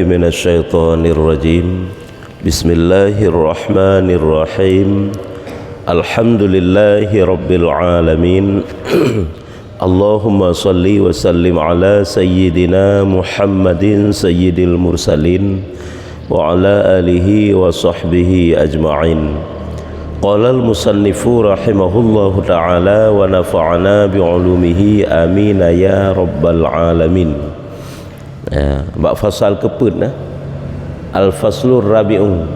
من الشيطان الرجيم بسم الله الرحمن الرحيم الحمد لله رب العالمين اللهم صل وسلم على سيدنا محمد سيد المرسلين وعلى آله وصحبه أجمعين قال المصنف رحمه الله تعالى ونفعنا بعلومه آمين يا رب العالمين. Bab fasal keput nah. Al-faslur rabi'u.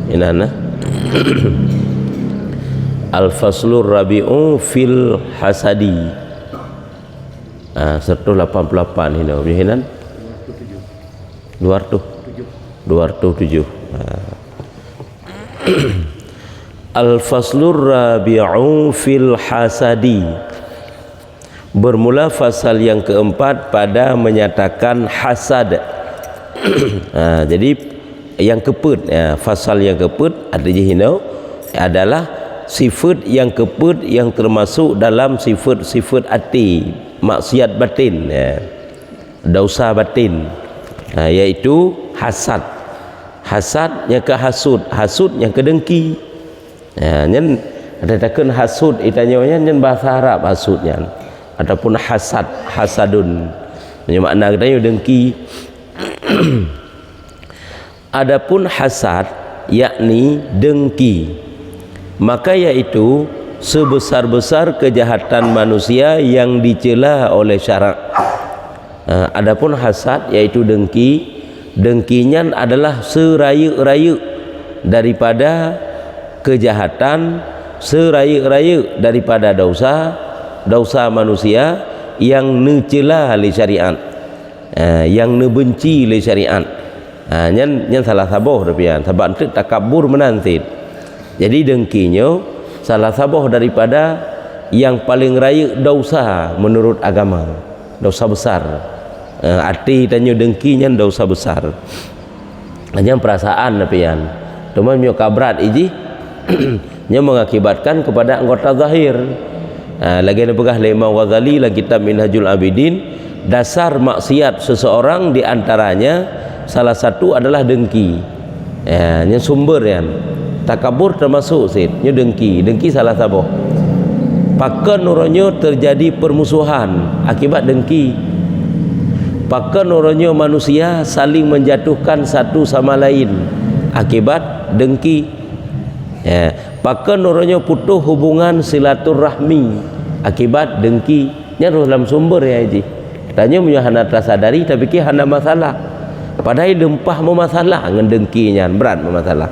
Inana. Al-faslur rabi'u fil hasadi. Serta 88 ini bihinan. 207. Al-faslur rabi'u fil hasadi. Bermula fasal yang keempat pada menyatakan hasad. Jadi yang keput, fasal yang keput adalah sifat yang keput yang termasuk dalam sifat-sifat hati, maksiat batin, dosa batin, yaitu hasad. Hasad yang ke hasud yang ke dengki. Nyen adatakeun hasud itanya nyen bahasa Arab hasudnya. Ataupun hasadun makna katanya dengki. Adapun hasad yakni dengki, maka yaitu sebesar-besar kejahatan manusia yang dicela oleh syarak. Adapun hasad yaitu dengki, dengkinya adalah seraya-raya daripada kejahatan, seraya-raya daripada dosa manusia yang necela oleh syariat, yang nebenci oleh syariat. Yang salah sabuh depian sebab itu takabur menantit. Jadi dengkinya salah sabuh daripada yang paling raya dosa menurut agama, dosa besar. Arti tanya dengkinya dosa besar. Hanya perasaan depian. Cuma mio kabrat iji nya mengakibatkan kepada anggota zahir. Lagi ada pegah Imam Ghazali dalam kitab Minhajul Abidin, dasar maksiat seseorang diantaranya salah satu adalah dengki. Yang sumber yang takabur termasuk nya dengki salah satu. Pakan orangnya terjadi permusuhan akibat dengki. Pakan orangnya manusia saling menjatuhkan satu sama lain akibat dengki. Pakan orangnya putus hubungan silaturahmi akibat dengki. Nya dalam sumber ya ji. Tanya punya hana tersadari tapi ki hana masalah. Padahal dempah masalah ngan dengkinya berat masalah.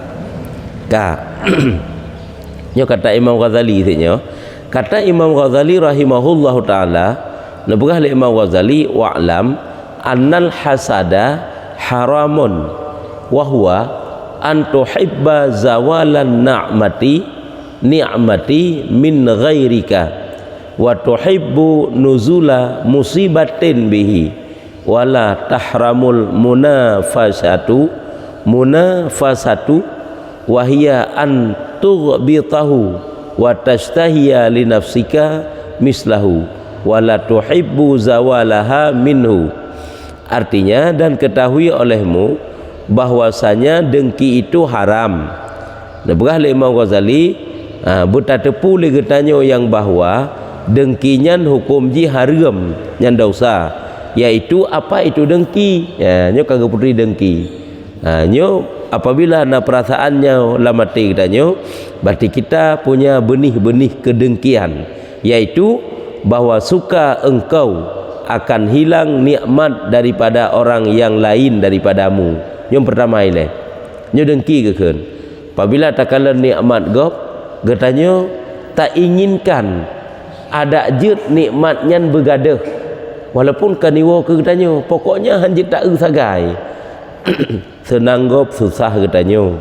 Nyo kata Imam Ghazali tanya. Kata Imam Ghazali rahimahullahu taala, lebih le Imam Ghazali wa'lam annal hasada haramun wa huwa an tuhibba zawalan ni'mati min ghairika wa tuhibbu nuzula musibatin bihi wala tahramul munafasatu wa hiya an tughbitahu wa tashtahiya li nafsika mislahu wala tuhibbu zawalaha minhu. Artinya, dan ketahui olehmu bahwasanya dengki itu haram. Nebegah le Imam Ghazali bertatepu le getanya yang bahwa dengkinya hukum ji haram yang dosa, yaitu apa itu dengki. Nyo kagak putri dengki. Nyo apabila na perasaannya lamati katanya, berarti kita punya benih-benih kedengkian, yaitu bahwa suka engkau akan hilang nikmat daripada orang yang lain daripadamu. Yang pertama ini nyo dengki kekeun. Apabila takala nikmat gop getanya tak inginkan ada jut nikmatnya begadah walaupun kaniwa ke getanya pokoknya hanjit tak sagai. Senang gop susah getanya,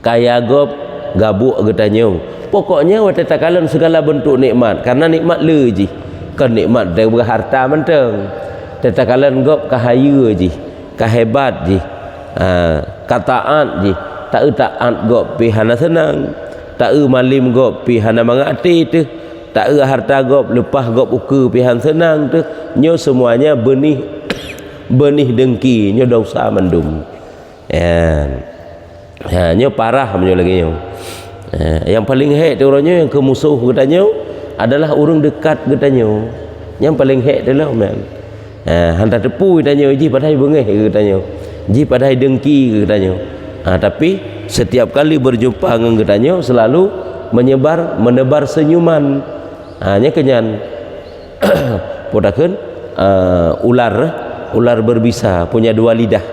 kaya gop gabuk getanya, pokoknya wata takala segala bentuk nikmat karena nikmat le ji kan nikmat daripada harta menteng tetakalan gop kahaya ji kahebat ji kataat ji tak taat gop pi hana senang, tak malim gop pi hana mangati tu, tak harta gop lepas gop ukur pi han senang tu. Nyo semuanya benih benih dengki nyo dosa mandum. Nyo parah menyo lagi nyo. Yang paling hek tu orangnya yang kemusuh katanya adalah orang dekat katanya. Yang paling hek tu lah man. Hantar tepu katanya ji padai bengeh katanya. Ji padai dengki katanya. Tapi setiap kali berjumpa dengan katanya selalu menebar senyuman. Nya kenyan podakeun ular berbisa punya dua lidah.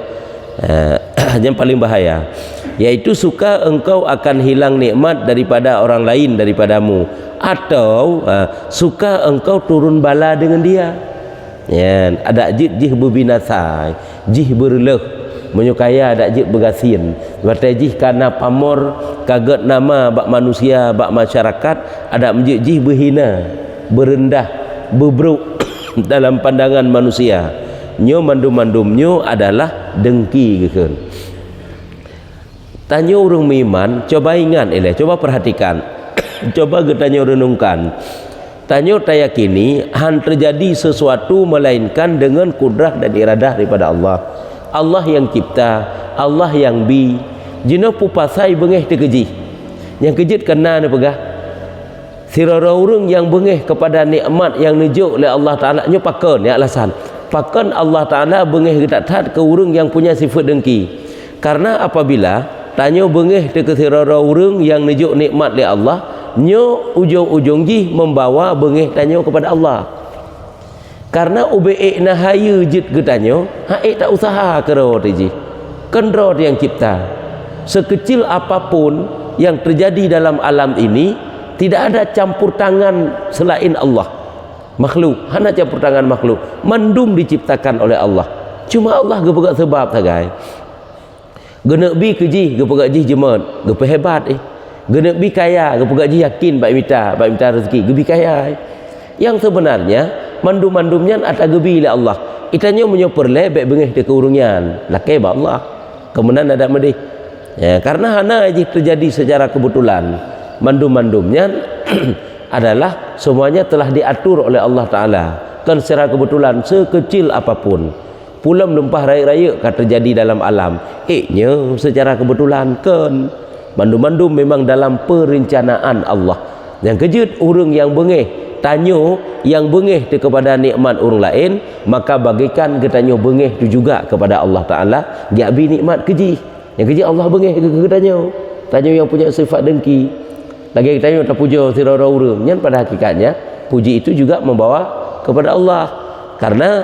Yang paling bahaya yaitu suka engkau akan hilang nikmat daripada orang lain daripadamu, atau suka engkau turun bala dengan dia. Ada jih berbinasa, jih berleh menyukaya, ada jih bergasin bertajih karena pamor kaget nama bak manusia bak masyarakat, ada jih berhina berendah bebruk dalam pandangan manusia. Nyo mandum-mandumnyo adalah dengki gitu. Tanya orang beriman, coba ingat coba perhatikan coba getanya renungkan. Tanya tayakini han terjadi sesuatu melainkan dengan kudrah dan iradah daripada Allah. Allah yang cipta, Allah yang bi. Jino pupasai bengeh terkejih. Yang kejut kena ni pegah. Sirara orang yang bengeh kepada nikmat yang nujuk oleh Allah Taala nyo pakon ya alasan. Pakon Allah Taala bengeh ketat ke orang yang punya sifat dengki. Karena apabila tanya bengeh ke sirara orang yang nujuk nikmat oleh Allah, nyo ujung-ujung ji membawa bengeh tanya kepada Allah. Karena ube'ik nahaya jid getanyo, haik tak usaha kero ji. Kendro yang cipta. Sekecil apapun yang terjadi dalam alam ini, tidak ada campur tangan selain Allah. Makhluk, hanya campur tangan makhluk. Mandum diciptakan oleh Allah. Cuma Allah gepegak sebab sagai. Genek bi keji, gepegak ji jemat, gepegak hebat Genek bi kaya, gepegak ji yakin baik minta rezeki, gebi kaya. Yang sebenarnya mandum-mandumnya ada gebi oleh Allah. Itanya menyoper lebek bengeh de keurungian. Lakai ba Allah. Kemudian ada medih. Karena hana aja terjadi secara kebetulan. Mandum-mandumnya adalah semuanya telah diatur oleh Allah Ta'ala kan secara kebetulan sekecil apapun. Pulang lempah raya-raya kan terjadi dalam alam nya secara kebetulan kan mandum-mandum memang dalam perencanaan Allah. Yang kejut orang yang bengeh tanyo yang bengeh kepada nikmat orang lain, maka bagikan ketanyo bengeh itu juga kepada Allah Ta'ala dia bi nikmat keji. Yang keji Allah bengeh ke tanyo yang punya sifat dengki. Lagi kita tak puja sirara orang, yang pada hakikatnya puji itu juga membawa kepada Allah. Karena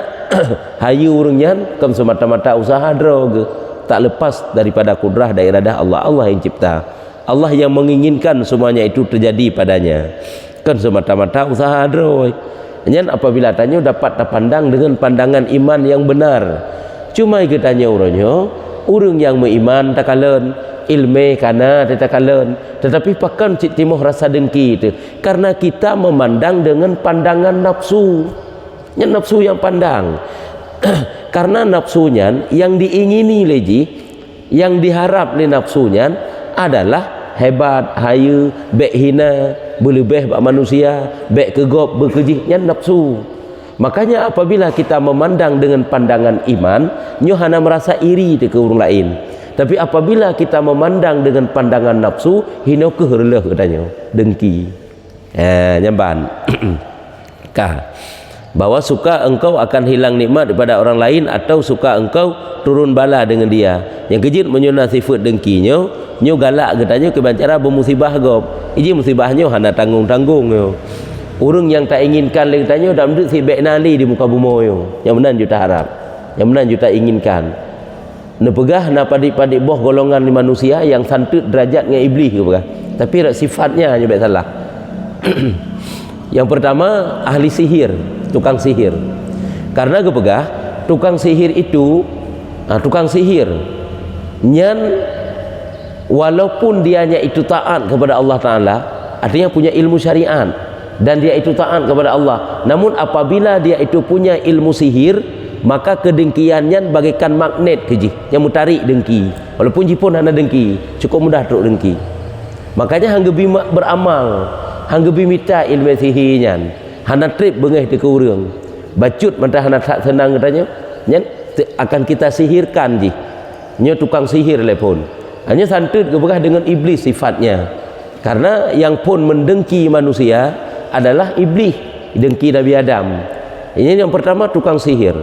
hayu orangnya kan semata-mata usaha drog, tak lepas daripada kudrah dan iradah Allah. Allah yang cipta, Allah yang menginginkan semuanya itu terjadi padanya. Kan semata-mata usaha drog. Yang apabila tanya dapat terpandang dengan pandangan iman yang benar. Cuma kita tanya orangnya, orang yang beriman tak kalen ilmu kana tetakalan, tetapi pakan cik timoh rasa dengki itu karena kita memandang dengan pandangan nafsu. Nafsu yang pandang karena nafsunya yang diingini leji, yang diharap oleh nafsunya adalah hebat, hayu, bek hina, berlebih bak manusia, bek kegop, berkejihnya nafsu. Makanya apabila kita memandang dengan pandangan iman, nyo hana merasa iri ke orang lain. Tapi apabila kita memandang dengan pandangan nafsu, hina keherleh katanya, dengki. Nyamban. Bahwa suka engkau akan hilang nikmat daripada orang lain, atau suka engkau turun bala dengan dia. Yang kejut menyuna sifat dengkinya, nyo galak katanya kebancara bermusibah gop. Iji musibahnya hana tanggung-tanggung yo. Orang yang tak inginkan lagi tanya dak mendut si bek nali di muka bumi yo. Yang menan juta harap. Yang menan juta inginkan. Nepegah na padik-padik boh golongan manusia yang santut derajat dengan iblis ke pegah. Tapi sifatnya hanya baik salah. Yang pertama ahli sihir, tukang sihir. Karena ke pegah tukang sihir itu tukang sihir nyan walaupun dianya itu taat kepada Allah Ta'ala, artinya punya ilmu syariat dan dia itu taat kepada Allah, namun apabila dia itu punya ilmu sihir, maka kedengkiannya bagaikan magnet keji yang mutarik dengki. Walaupun jipun hana dengki, cukup mudah truk dengki. Makanya hang gebi beramal, hang gebi minta ilmu sihirnya, hana trip bengeh ke urang. Bacut mentah hana tak senang katanya, nyen akan kita sihirkan ji. Nyo tukang sihir le pun. Hanya santut keberkah dengan iblis sifatnya. Karena yang pun mendengki manusia adalah iblis, dengki Nabi Adam. Ini yang pertama, tukang sihir.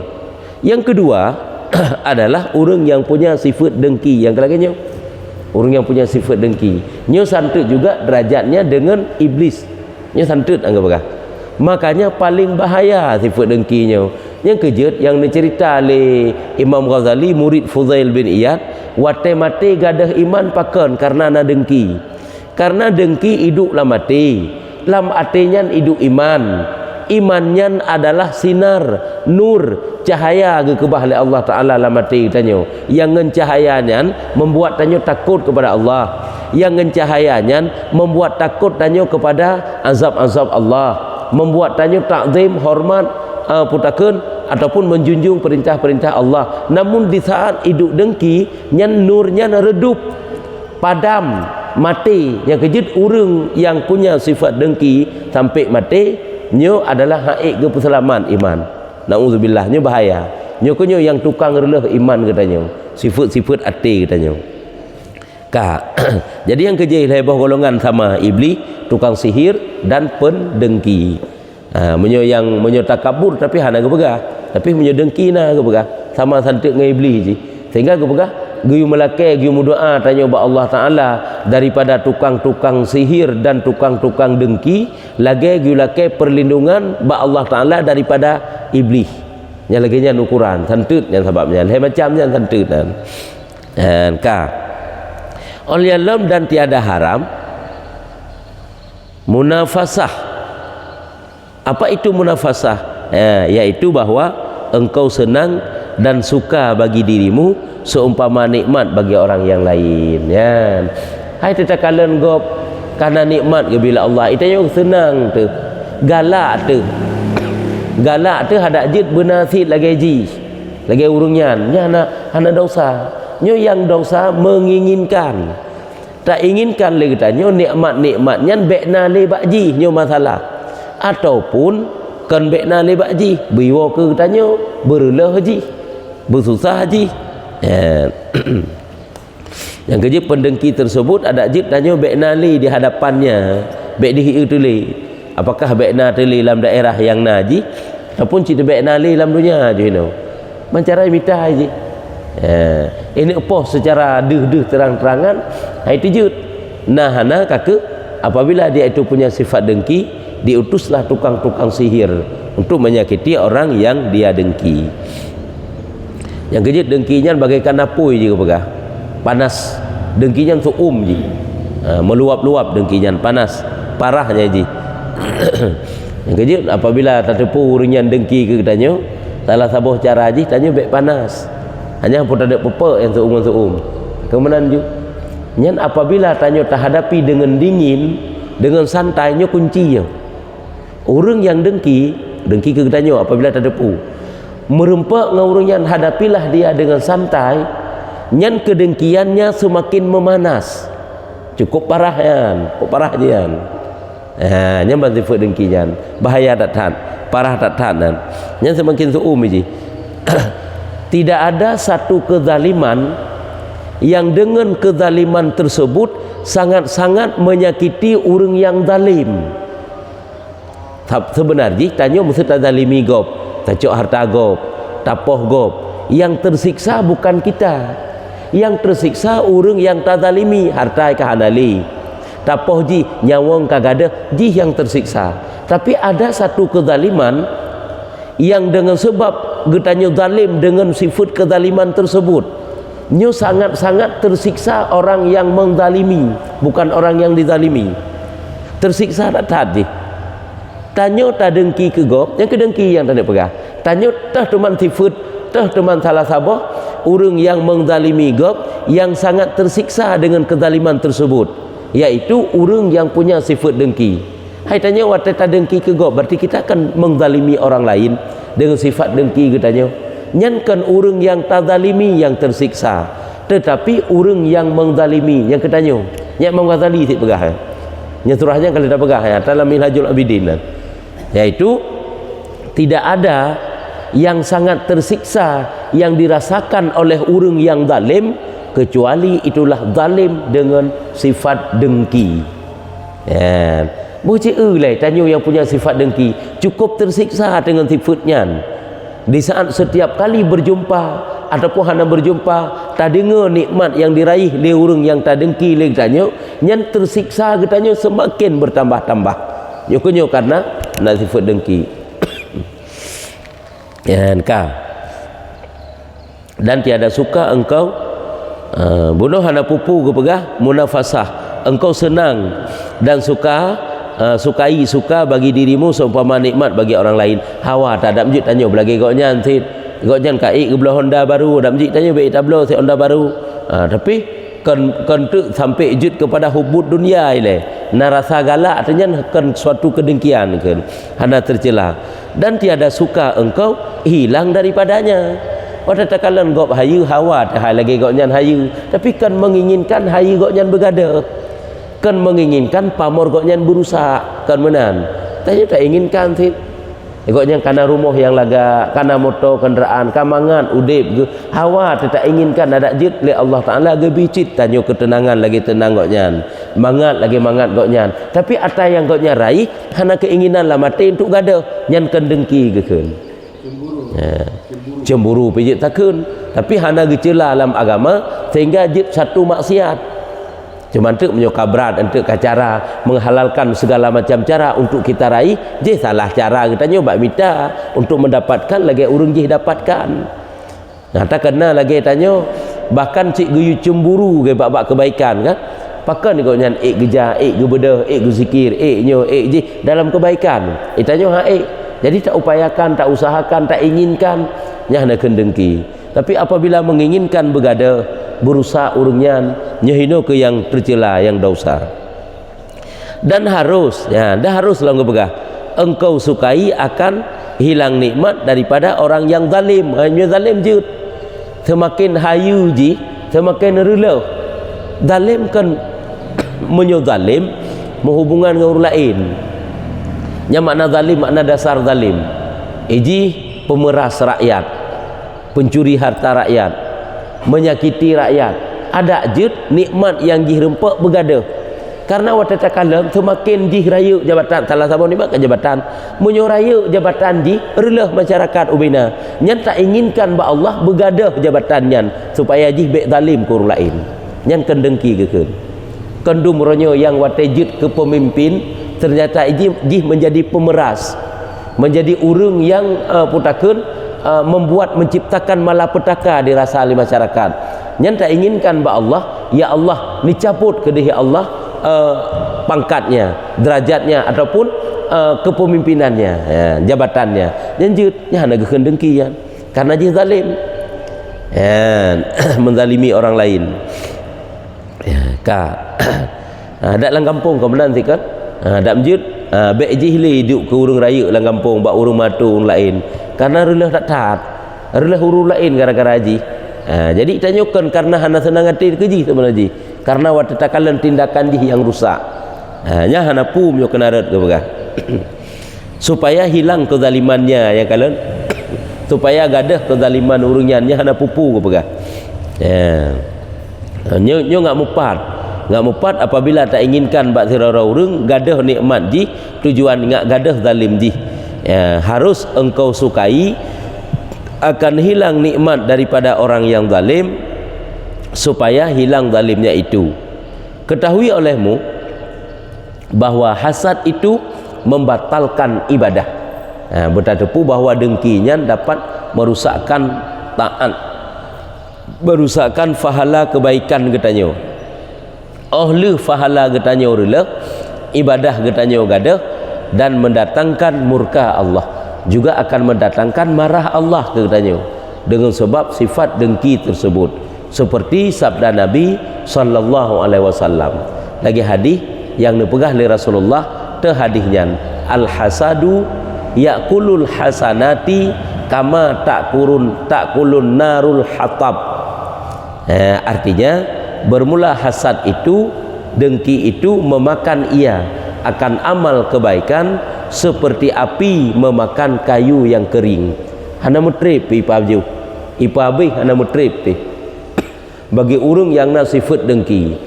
Yang kedua adalah orang yang punya sifat dengki. Yang kelaganya orang yang punya sifat dengki. Nyo santut juga derajatnya dengan iblis. Nyo santut anggap berkah. Makanya paling bahaya sifat dengkinya. Yang kejut yang dicerita oleh Imam Ghazali, murid Fuzail bin Iyad, wate mati gadah iman pakan karena na dengki. Karena dengki hiduplah mati. Lam artinya hidup iman. Imannya adalah sinar, nur, cahaya ke kebah oleh Allah Ta'ala lam mati tanya. Yang ngencahayanya membuat tanya takut kepada Allah. Yang ngencahayanya membuat takut tanya kepada azab-azab Allah. Membuat tanya takzim, hormat, putakan ataupun menjunjung perintah-perintah Allah. Namun di saat hidup dengki, nyan nurnya redup, padam, mati. Yang kejut orang yang punya sifat dengki sampai mati, nyo adalah haik ke perselamat iman. Nauzubillah, nyo bahaya. Nyo kunyo yang tukang relah iman katanya. Sifat-sifat ati katanya. Jadi yang kejut hebah golongan sama iblis, tukang sihir dan pendengki. Menyo yang menyo takabur tapi hana gebegah, tapi menyo dengki na gebegah, sama santik dengan iblis je. Sehingga gebegah giu melake giu doa tanya ba Allah Taala daripada tukang-tukang sihir dan tukang-tukang dengki, lagi giu lake perlindungan ba Allah Taala daripada iblis. Yang laginya ukuran santut yang sebabnya lain macamnya santut dan oleh alam dan tiada haram munafasah. Apa itu munafasah? Yaitu bahwa engkau senang dan suka bagi dirimu seumpama nikmat bagi orang yang lain. Ya. Hai tetakalan gop karena nikmat ke bila Allah itu yang senang tu. Galak tu. Galak tu hadak jid benasid lagi ji. Lagi urungnya nya hana dosa. Nyo yang dosa menginginkan. Tak inginkan lagi tanya nikmat-nikmatnya bekna le bakji nyo masalah. Ataupun kan bekna le bakji biwa ke tanya berulah haji bersusah haji. Yang kerja pendengki tersebut ada jid tanya bekna le di hadapannya bek di tuli. Apakah bekna tuli dalam daerah yang naji ataupun cerita bekna le dalam dunia je no. Mencara minta haji. Ini apa secara deh terang-terangan hai tijut. Nah hana kake apabila dia itu punya sifat dengki, diutuslah tukang-tukang sihir untuk menyakiti orang yang dia dengki. Yang kejut dengkinya bagaikan apui juga pegah. Panas. Dengkinya je. Meluap-luap dengkinya panas. Parahnya je. Yang kejut apabila tertepu uringnya dengki ke tanya, salah sabuh cara je tanya baik panas. Hanya pun ada pepek yang seum. Kemudian juga nyan apabila tanya terhadapi dengan dingin, dengan santainya kuncinya. Orang yang dengki ke tanya apabila terdepu. Merempak dengan orang yang hadapilah dia dengan santai, nyan kedengkiannya semakin memanas. Cukup parah yan, parah jian. Nyan sifat dengkinya, bahaya tak tahan, parah tak tahan. Nyan semakin seum je. Tidak ada satu kezaliman yang dengan kezaliman tersebut sangat-sangat menyakiti orang yang zalim. Sebenarnya tanya mesti tak zalimi gop, tak cok harta gop, tapoh gop. Yang tersiksa bukan kita. Yang tersiksa orang yang tak zalimi, harta kahanali. Tapoh ji nyawang kagada ji yang tersiksa. Tapi ada satu kezaliman yang dengan sebab getanya zalim dengan sifat kezaliman tersebut, nyo sangat-sangat tersiksa orang yang menzalimi, bukan orang yang dizalimi. Tersiksa tak tadi. Tanyo tak dengki ke gop, yang kedengki yang tak pegah. Tanyo tah teman sifat, tah teman salah sabah, orang yang menzalimi gop yang sangat tersiksa dengan kezaliman tersebut, yaitu orang yang punya sifat dengki. Hai tanya waktu tak dengki ke gop, berarti kita akan menzalimi orang lain dengan sifat dengki katanya. Nyankan orang yang tak zalimi yang tersiksa, tetapi orang yang menzalimi yang katanya yang Ghazali tik pegah. Yang surahnya kalau dah pegah ya dalam Minhajul Abidin, yaitu tidak ada yang sangat tersiksa yang dirasakan oleh orang yang zalim, kecuali itulah zalim dengan sifat dengki. Ya, boleh tanya yang punya sifat dengki, cukup tersiksa dengan sifatnya. Di saat setiap kali berjumpa ataupun hanya berjumpa, tak dengar nikmat yang diraih oleh orang yang tak dengki lagi tanya, yang tersiksa katanya semakin bertambah-tambah. Nyukunya karena nak sifat dengki. Ya, dan tiada suka engkau bunuh hana pupu ke pegah munafasah, engkau senang dan suka bagi dirimu seumpama nikmat bagi orang lain. Hawa tak ada mjid tanya belagi goknya antit goknya kai ke belah Honda baru ada mjid tanya baik tablo si Honda baru. Tapi kan tu sampai jid kepada hubud dunia ile narasa galak artinya kan suatu kedengkian kan hana tercela, dan tiada suka engkau hilang daripadanya. Pada takalan gop hayu hawa tak lagi goknya hayu, tapi kan menginginkan hayu goknya bergada, kan menginginkan pamor goknya berusak, kan menan tanya tak inginkan sih goknya karena rumah yang laga, karena motor kenderaan kamangan udip ke hawa tak inginkan ada jid le Allah Taala ge bicit tanya ketenangan lagi tenang goknya, mangat lagi mangat goknya, tapi apa yang goknya raih hana keinginan lah mati untuk gada nyan kan dengki ke kan cemburu pijit takun, tapi hana gecela dalam agama sehingga jid satu maksiat. Cuma tu menyokap berat untuk cara menghalalkan segala macam cara untuk kita raih, je salah cara katanya bak minta untuk mendapatkan lagi urang je dapatkan. Nah, tak kena lagi tanya bahkan cik guyu cemburu ke bak kebaikan kan. Pakan goknya geja, gebeda, gezikir, nyo, je dalam kebaikan. Tanya ha Jadi tak upayakan, tak usahakan, tak inginkan, nya nak dengki. Tapi apabila menginginkan begada, berusaha urungnya, nyahino ke yang tercela, yang dosa. Dan harus, ya, dah harus lah engkau sukai akan hilang nikmat daripada orang yang zalim. Hanya zalim je. Semakin hayu ji, semakin rela. Zalim kan menyozalim, menghubungkan dengan orang lain. Yang makna zalim, makna dasar zalim. Iji pemeras rakyat, pencuri harta rakyat, menyakiti rakyat. Ada je nikmat yang dirempak bergada. Karena waktu takalam semakin diraya jabatan, salah satu nikmat ke jabatan, menyuraya jabatan di relah masyarakat ubina. Yang tak inginkan ba Allah bergada jabatannya supaya jih baik zalim ke orang lain. Yang kendengki ke kan. Kendum ronyo yang watejut ke pemimpin ternyata jih menjadi pemeras, menjadi urang yang putakeun membuat menciptakan malapetaka di rasa ahli masyarakat. Yang tak inginkan ba Allah, ya Allah dicabut ke dihi Allah pangkatnya, derajatnya ataupun kepemimpinannya, ya, jabatannya. Janjutnya hanya kendengki ya. Karena jih zalim. Ya, menzalimi orang lain. Ya, ada dalam kampung kau menanti kan? Ada masjid, baik jihli hidup ke urang raya dalam kampung, bak urang matu orang lain. Karena relah tak taat, relah urang lain gara-gara haji. Jadi tanyakan karena hana senang hati keji sebenarnya. Karena waktu takalan tindakan jih yang rusak. Nya hana pum yo kena red ke begah. Supaya hilang kezalimannya ya kalian. Supaya gadah kezaliman urangnya nya hana pupu ke begah. Ya. Nyo ngak mupat apabila tak inginkan bak sirara urang gadah nikmat ji tujuan ngak gadah zalim ji. Ya, harus engkau sukai akan hilang nikmat daripada orang yang zalim supaya hilang zalimnya itu. Ketahui olehmu bahwa hasad itu membatalkan ibadah. Bertatepu bahwa dengkinya dapat merusakkan taat, merusakkan fahala kebaikan getanyo. Ahli fahala getanyo rela, ibadah getanyo gadah dan mendatangkan murka Allah, juga akan mendatangkan marah Allah getanyo dengan sebab sifat dengki tersebut. Seperti sabda Nabi sallallahu alaihi wasallam. Lagi hadis yang dipegah oleh Rasulullah, te hadisnya al-hasadu ya'kulul hasanati kama ta'kulun narul hatab. Artinya bermula hasad itu, dengki itu memakan ia akan amal kebaikan seperti api memakan kayu yang kering. Hana mutrip pi pabju. ipa habis hana mutrip pi bagi urang yang na sifat dengki.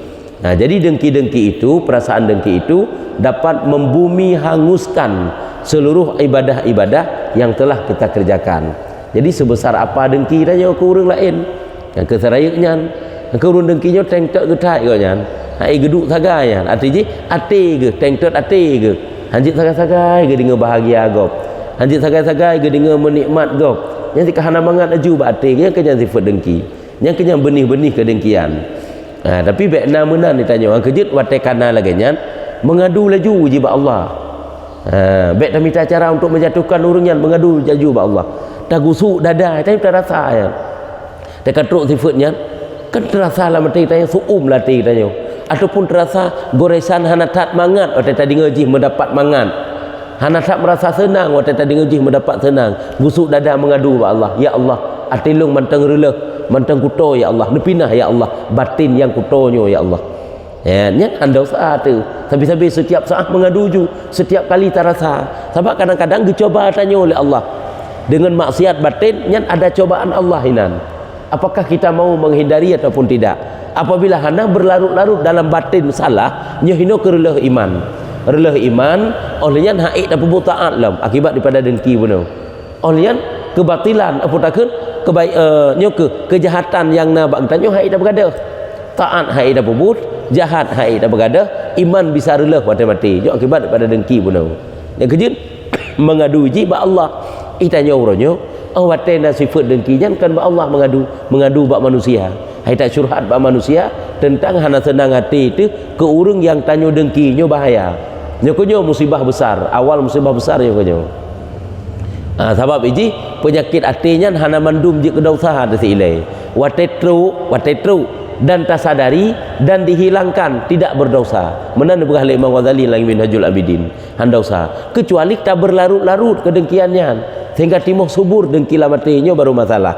Nah, jadi dengki-dengki itu, perasaan dengki itu dapat membumi hanguskan seluruh ibadah-ibadah yang telah kita kerjakan. Jadi sebesar apa dengki tanya ke urang lain yang keserayaknya ke urang dengkinya tengtok ke tai kau nyan hai geduk sagai artinya ate ke tengtot ate ke hanjit sagai-sagai ke dengan bahagia gop hanjit sagai-sagai ke dengan menikmat gop yang dikahana mangat aju ba ate ke yang kenyang sifat dengki yang kenyang benih-benih kedengkian. Tapi bekna menan ditanya orang kejut watai kana lagi nyan mengadu laju je ba Allah. Bek tak minta cara untuk menjatuhkan orang yang mengadu laju ba Allah. Tak gusuk dada tapi tak rasa ya. Tak katruk sifatnya kan terasa lah mati tanya suum latih tanya ataupun terasa goresan hanatat mangat waktu tadi ngaji mendapat mangat hanatat merasa senang waktu tadi ngaji mendapat senang gusuk dada mengadu ba Allah ya Allah atilung manteng releh manteng kuto ya Allah nepinah ya Allah batin yang kutonyo ya Allah ya nya anda usaha tu tapi setiap saat mengadu ju setiap kali terasa sebab kadang-kadang dicoba tanya oleh Allah dengan maksiat batin nya ada cobaan Allah hinan. Apakah kita mau menghindari ataupun tidak? Apabila hana berlarut-larut dalam batin salah, nyohino kereleh iman. Releh iman, olehnya haid apa taat lam akibat daripada dengki benar. Olehnya kebatilan apa takkan kebaik kejahatan yang na bang tanyo haid apa gadah. Taat haid apa but, jahat haid apa gadah, iman bisa releh pada mati. Jo akibat daripada dengki benar. Yang kejut mengadu ji ba Allah. Itanya uronyo watena sifat dengkinya kan Allah mengadu bak manusia hai tak curhat bak manusia tentang hana senang hati itu ke urang yang tanyo dengkinya bahaya nyokonyo musibah besar awal musibah besar nyokonyo sebab ini penyakit hatinya hana mandum je kedausaha desilai watetru dan tasadari dan dihilangkan tidak berdosa menan begah Imam Ghazali lagi Minhajul Abidin handausa kecuali tak berlarut-larut kedengkiannya sehingga timuh subur dengki lamatinya baru masalah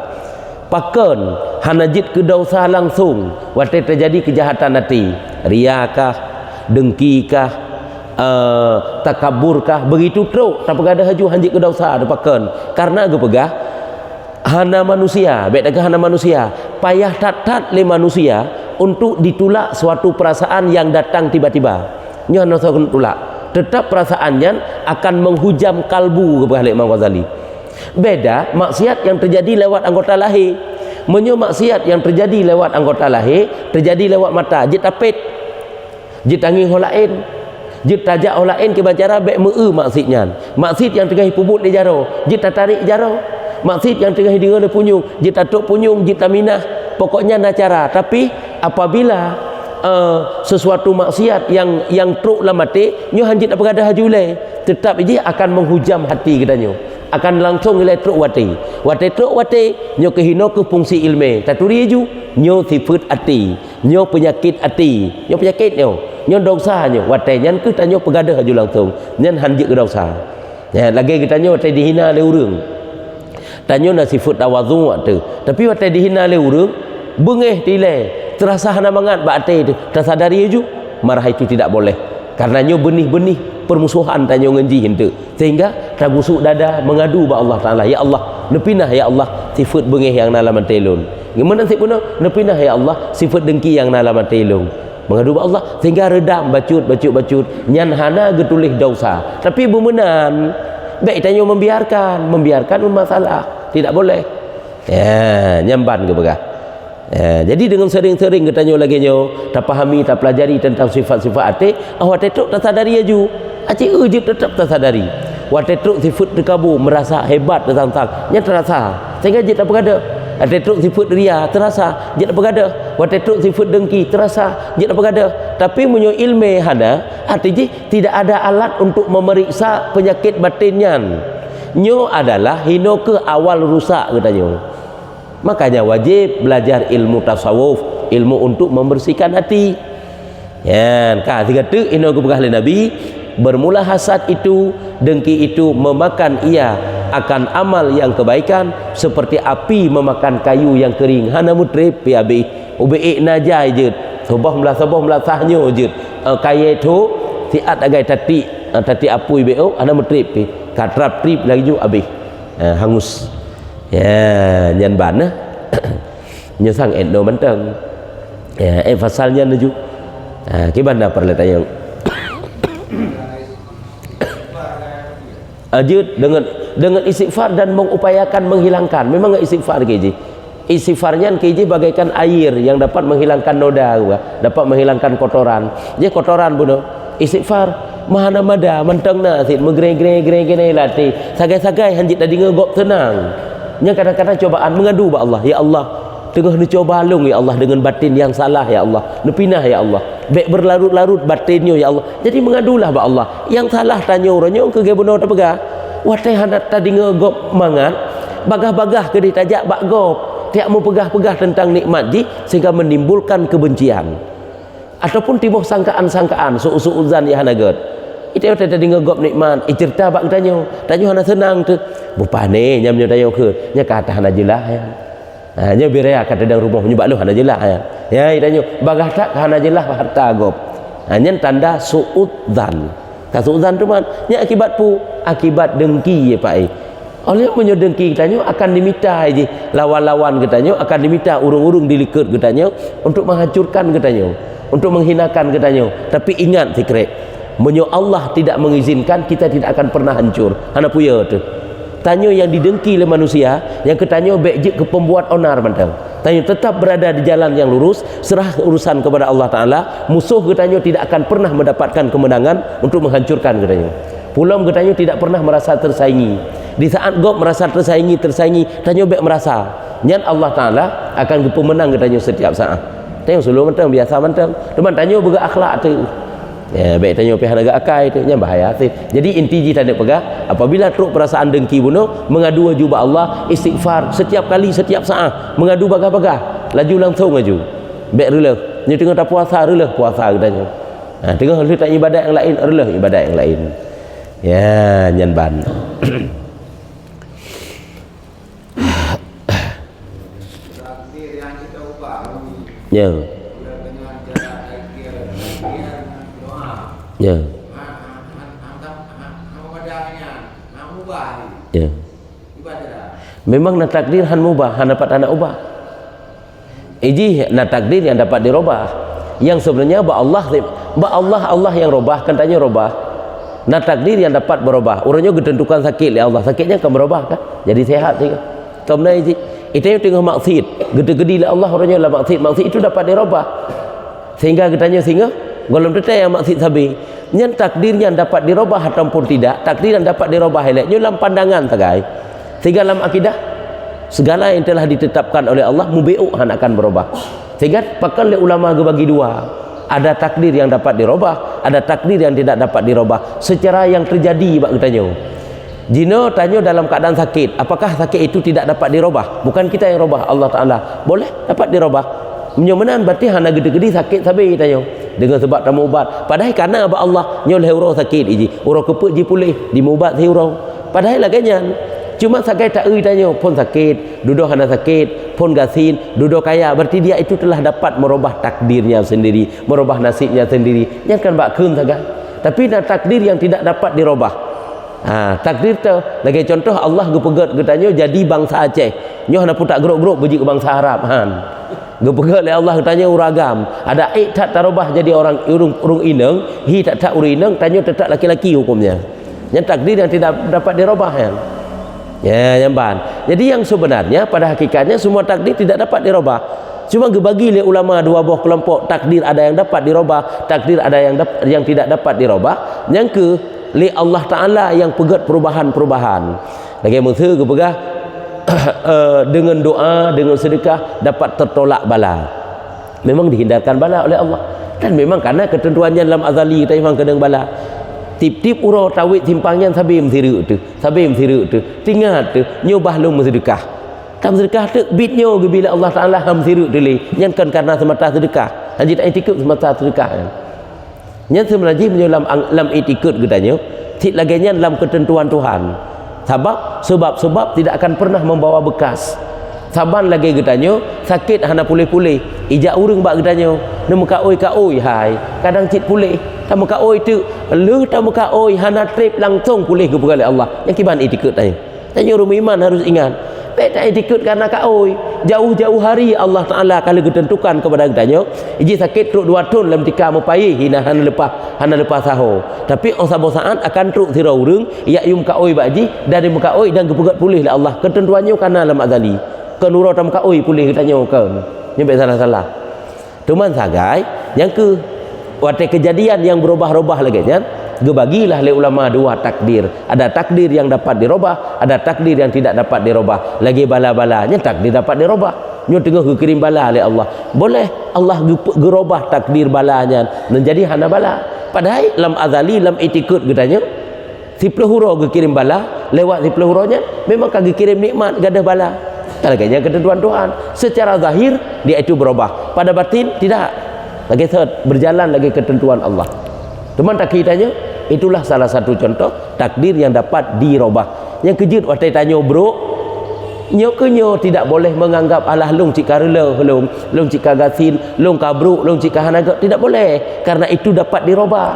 pakon hanajit kedausa langsung waktu terjadi kejahatan hati riakah dengkikah takaburkah begitu teruk tak pegada haju hanjit kedausa ada pakon karena gepegah hana manusia baik dah hana manusia payah tat le manusia untuk ditulak suatu perasaan yang datang tiba-tiba nya hana tulak tetap perasaannya akan menghujam kalbu kepada Imam Ghazali. Beda maksiat yang terjadi lewat anggota lahir. Menyo maksiat yang terjadi lewat anggota lahir, terjadi lewat mata, jit apit. Jit tangi orang lain. Jit tajak orang lain ke bacara baik meu maksudnya. Maksud yang tengah pubut di jaro, jit tarik jaro. Maksud yang tengah dira le punyung, jit tatuk punyung, jit taminah. Pokoknya nak cara. Tapi apabila sesuatu maksiat yang truk lah mati nyo hanjit apa gadah hajule tetap je akan menghujam hati kita nyo akan langsung nilai truk wati truk wati nyo kehino ke fungsi ilmu taturi ju nyo sifat hati nyo penyakit hati nyo penyakit nyo dosa nyo wati nyan ke tanyo pegadah haju langsung nyan hanjit ke dosa ya lagi kita nyo wati dihina le urang tanyo na sifat tawadhu tu tapi wati dihina le urang bengeh tilai terasa hana mangat bakte itu tersadari ju marah itu tidak boleh karenanya benih-benih permusuhan tanya ngenji hentu sehingga tabusuk dada mengadu ba Allah Taala ya Allah nepinah ya Allah sifat bengeh yang nala mantelun gimana sifat nepinah ya Allah sifat dengki yang nala mantelun mengadu ba Allah sehingga redam bacut nyan hana getulih dosa tapi bemenan baik tanya membiarkan masalah tidak boleh ya nyamban ke begah. Jadi dengan sering-sering katanya lagi nyo tak pahami tak pelajari tentang sifat-sifat hati awak tetruk tak sadari aju aci je tetap tak sadari awak tetruk sifat terkabur merasa hebat tentang nya terasa sehingga je tak berada awak tetruk sifat ria terasa je tak berada awak tetruk sifat dengki terasa je tak berada tapi menyo ilmu hada artinya tidak ada alat untuk memeriksa penyakit batinnya nyo adalah hino ke awal rusak katanya. Makanya wajib belajar ilmu tasawuf, ilmu untuk membersihkan hati. Ya, tiga tu ino ke pegah Nabi bermula hasad itu, dengki itu memakan ia akan amal yang kebaikan seperti api memakan kayu yang kering. Hana mutrip pi abi ubi najai je. Sobah melah sahnyo je. Kaya itu tiat agai tati apui beo ana mutrip pi. Katrap trip lagi ju abi. Hangus. ya nhân bản á như sang endo menteng ya fasalnya nuju gimana perletanya ajud dengan istighfar dan mengupayakan menghilangkan. Memang enggak istighfar keji. Istighfarnya keji bagaikan air yang dapat menghilangkan noda, dapat menghilangkan kotoran. Jadi kotoran bunuh. Istighfar mahana mada mentengna sit megre-gre lati. Sagai-sagai hanjit tadi ngegop tenang. Nya kadang-kadang cobaan mengadu ba Allah, ya Allah, tengah ni coba halung ya Allah dengan batin yang salah ya Allah. Nepinah ya Allah. Baik berlarut-larut batinnya ya Allah. Jadi mengadulah ba Allah. Yang salah tanya orangnya ke gebuno ta pegah. Watai hanat tadi ngegop mangat, bagah-bagah ke ditajak bak gop. Tiap mau pegah-pegah tentang nikmat ji sehingga menimbulkan kebencian. Ataupun timbul sangkaan-sangkaan, suuzan ya hanaget. Itu tadi ngegop nikmat, cerita bak tanya hana senang tu. Bupane nyamnya tanya ke, nya kata hana jelah ya. Nya birea kata dang rumah nyebak lu hana jelah ya. Ya tanya bagah tak hana jelah harta gop. Nya tanda suudzan. Kasuudzan tu man, nya akibat dengki ya Pak. Oleh punya dengki katanya akan diminta je lawan-lawan katanya akan diminta urung-urung diliket katanya untuk menghancurkan katanya, untuk menghinakan katanya. Tapi ingat secret, menyo Allah tidak mengizinkan, kita tidak akan pernah hancur. Hana puya tu. Tanya yang didengki oleh manusia, yang katanya baik je ke pembuat onar bantang. Tanya tetap berada di jalan yang lurus, serah urusan kepada Allah Taala. Musuh katanya tidak akan pernah mendapatkan kemenangan untuk menghancurkan katanya. Pulau katanya tidak pernah merasa tersaingi. Di saat gop merasa tersaingi, tanya baik merasa. Nyan Allah Taala akan pemenang katanya setiap saat. Tanya selalu mentang biasa mentang. Teman tanya bega akhlak tu. Ya, baik tanya pihak negara akai tu nya bahaya tu. Jadi inti ji tanda pegah, apabila teruk perasaan dengki bunuh, mengadu juba Allah, istighfar setiap kali setiap saat, mengadu bagah-bagah, laju langsung maju. Baik rela. Ni tengah tak puasa rela puasa katanya. Tengah rela tak ibadat yang lain, rela ibadat yang lain. Ya, nyan ban. Ya. Ya. Ya. Memang na takdir han mubah, han dapat anak ubah. Iji na takdir yang dapat dirubah. Yang sebenarnya Allah yang robah, kan tanya robah. Na takdir yang dapat berubah. Orangnya ditentukan sakit oleh Allah, sakitnya akan berubah kan? Jadi sehat juga. Tomna iji. Itu yang tengah maksiat. Gede-gede oleh Allah orangnya lah maksiat. Maksiat itu dapat dirubah. Sehingga katanya golong tetai yang maksud sabi nyan takdir yang dapat dirubah ataupun tidak, takdir yang dapat dirubah eloknya dalam pandangan tagai. Sehingga dalam akidah segala yang telah ditetapkan oleh Allah mubi'u akan berubah. Sehingga pakan oleh ulama bagi dua, ada takdir yang dapat dirubah, ada takdir yang tidak dapat dirubah secara yang terjadi. Bak tanya jino tanya dalam keadaan sakit, apakah sakit itu tidak dapat dirubah? Bukan kita yang rubah, Allah Ta'ala. Boleh dapat dirubah. Menyomenan berarti hana gede-gede sakit sabi tanya dengan sebab tamu ubat. Padahal karena apa Allah nyol hero sakit iji, urang keput ji pulih di ubat hero. Padahal laganya cuma sakit tak tanya pun sakit, duduk hana sakit, pun gasin, duduk kaya, berarti dia itu telah dapat merubah takdirnya sendiri, merubah nasibnya sendiri. Jangan bak keun saja. Tapi ada takdir yang tidak dapat dirubah. Takdir tu lagi contoh Allah gepegat katanya jadi bangsa Aceh. Nyoh hana putak geruk-geruk beji ke bangsa Arab gepegat oleh Allah tanya uragam. Ada tak tarubah jadi orang urung ineng, tak urung ineng, tanya tetap laki-laki hukumnya. Yang takdir yang tidak dapat dirubah kan. Ya, nyamban. Jadi yang sebenarnya pada hakikatnya semua takdir tidak dapat dirubah. Cuma gebagi oleh ulama dua buah kelompok, takdir ada yang dapat dirubah, takdir ada yang tidak dapat dirubah. Yang ke li Allah Taala yang pegat perubahan-perubahan. Lagi musuh gepegah dengan doa, dengan sedekah dapat tertolak bala. Memang dihindarkan bala oleh Allah. Dan memang karena ketentuannya dalam azali kita memang kena bala. Tip-tip urau tawid timpangnya sabim siru tu. Sabim siru tu. Tingat tu nyobah lu sedekah. Tam sedekah tu bitnyo bila Allah Taala ham siru tu li. Yang kan karena semata sedekah. Anjit etikut semata sedekah. Yang sebenarnya menyolam lam etikut katanya, tik laganya dalam ketentuan Tuhan. Sebab tidak akan pernah membawa bekas. Saban lagi katanya sakit hana pulih-pulih. Ijak urang bak katanya, "Nem ka oi hai." Kadang cit pulih. Tam ka oi tu, lu tam ka oi hana trip langsung pulih ke oleh Allah. Yang kiban etikut tanya. Tanya orang iman harus ingat. tak ikut karena kaoi jauh-jauh hari Allah Taala kalau ketentukan kepada kita iji sakit truk 2 tahun dalam tika mepai hina hana lepas sahur tapi osabo saat akan truk tirau urang ya yum kaoi baji dari mukaoi dan kepegat pulih lah Allah ketentuannya karena alam azali kenuro tam kaoi pulih katanya kan nyampe salah-salah teman sagai yang ke waktu kejadian yang berubah-ubah lagi kan gebagilah oleh ulama 2 takdir. Ada takdir yang dapat dirubah, ada takdir yang tidak dapat dirubah. Lagi bala-balanya takdir dapat dirubah. Nyo tengah kirim bala oleh Allah. Boleh Allah gerubah takdir balanya menjadi hana bala. Padahal lam azali lam itikut katanya 10 huruf kirim bala, lewat 10 hurufnya memang kagak kirim nikmat gadah bala. Kalaganya ketentuan Tuhan. Secara zahir dia itu berubah. Pada batin tidak. Lagi berjalan lagi ketentuan Allah. Teman tak kitanya itulah salah satu contoh takdir yang dapat dirubah. Yang kejut waktu tanya bro nyo tidak boleh menganggap alah long cika rela long cika gasin long kabruk long cika hanaga tidak boleh karena itu dapat dirubah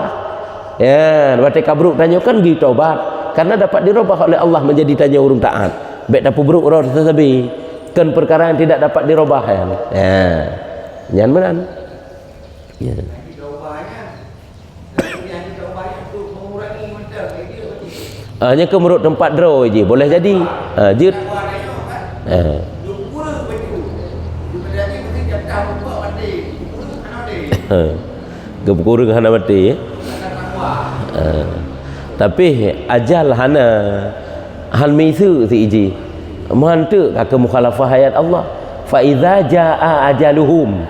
ya waktu kabruk tanya kan gitu tobat karena dapat dirubah oleh Allah menjadi tanya urung taat baik dapat buruk roh tersebut kan perkara yang tidak dapat dirubah ya nyan menan ya hanya ke menurut tempat draw je boleh jadi jut kekurang hana mati tapi ajal hana hal misu si iji mantu ka mukhalafah ayat Allah fa iza jaa ajaluhum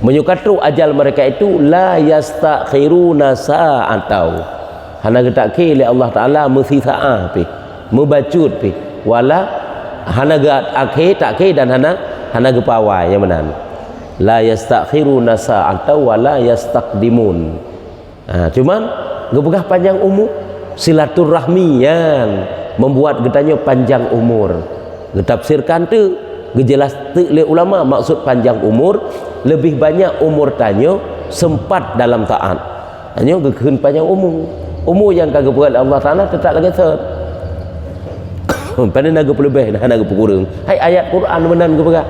menyukatu ajal mereka itu la yastakhiruna sa'atau hana getak ke oleh Allah Taala mesti saah pi membacut pi wala hana gat akhir tak ke dan hana gepawai yang benar la yastakhiruna sa'atau wala yastaqdimun cuman gepegah panjang umur silaturahmi yang membuat getanya panjang umur getafsirkan tu gejelas tu oleh ulama maksud panjang umur lebih banyak umur tanya sempat dalam taat hanya gekeun panjang umur yang kagak buat Allah Taala tetap lagi set pada naga pelebih dah naga kurang hai ayat Quran menan ke perak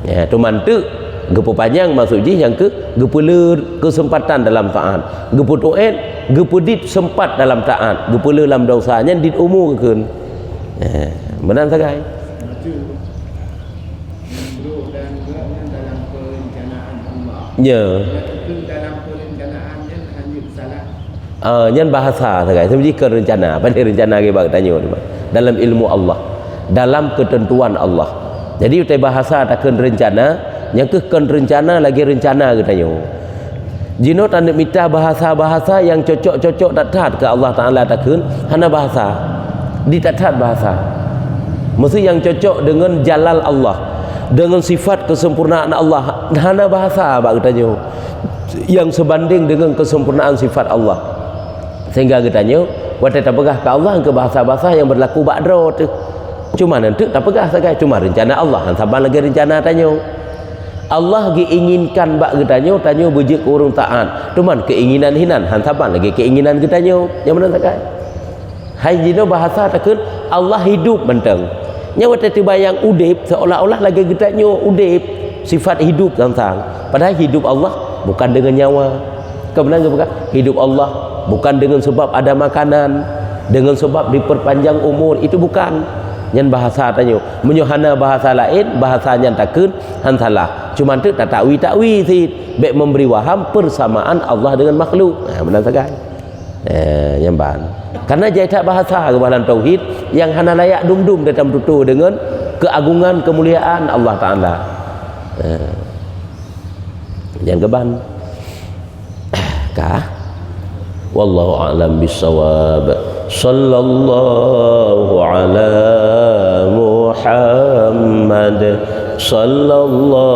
ya tu mantu gepo panjang maksud je yang ke gepele kesempatan dalam taat gepo toet gepedit sempat dalam taat gepele dalam dosanya dit umur keun ya menan sagai ya nyan bahasa sagai sebenarnya ke rencana pada rencana ke bag tanya dalam ilmu Allah dalam ketentuan Allah jadi utai bahasa takkan rencana yang ke rencana lagi rencana ke tanya jino tanda minta bahasa-bahasa yang cocok-cocok tak ke Allah Taala takkan hana bahasa ditatat bahasa mesti yang cocok dengan jalal Allah dengan sifat kesempurnaan Allah hana bahasa bag tanya yang sebanding dengan kesempurnaan sifat Allah sehingga katanya waktu tak pegah ke Allah ke bahasa-bahasa yang berlaku ba'dro tu cuma nanti tak pegah sagai cuma rencana Allah sabar lagi rencana tanya Allah diinginkan bak katanya tanya bejik urung taat cuma keinginan hinan sabar lagi keinginan katanya yang mana sagai hai jino bahasa takkan Allah hidup menteng nya waktu tibayang udip seolah-olah lagi katanya udip sifat hidup tentang padahal hidup Allah bukan dengan nyawa kebenaran bukan hidup Allah bukan dengan sebab ada makanan dengan sebab diperpanjang umur itu bukan yang bahasa tanya menyohana bahasa lain bahasanya takun han salah cuma tu tak takwi si baik memberi waham persamaan Allah dengan makhluk benar sagai yang ban karena jaitak bahasa kebalan tauhid yang hana layak dum-dum dalam tutur dengan keagungan kemuliaan Allah Taala yang keban kah wallahu a'lam bissawab sallallahu ala Muhammad sallallahu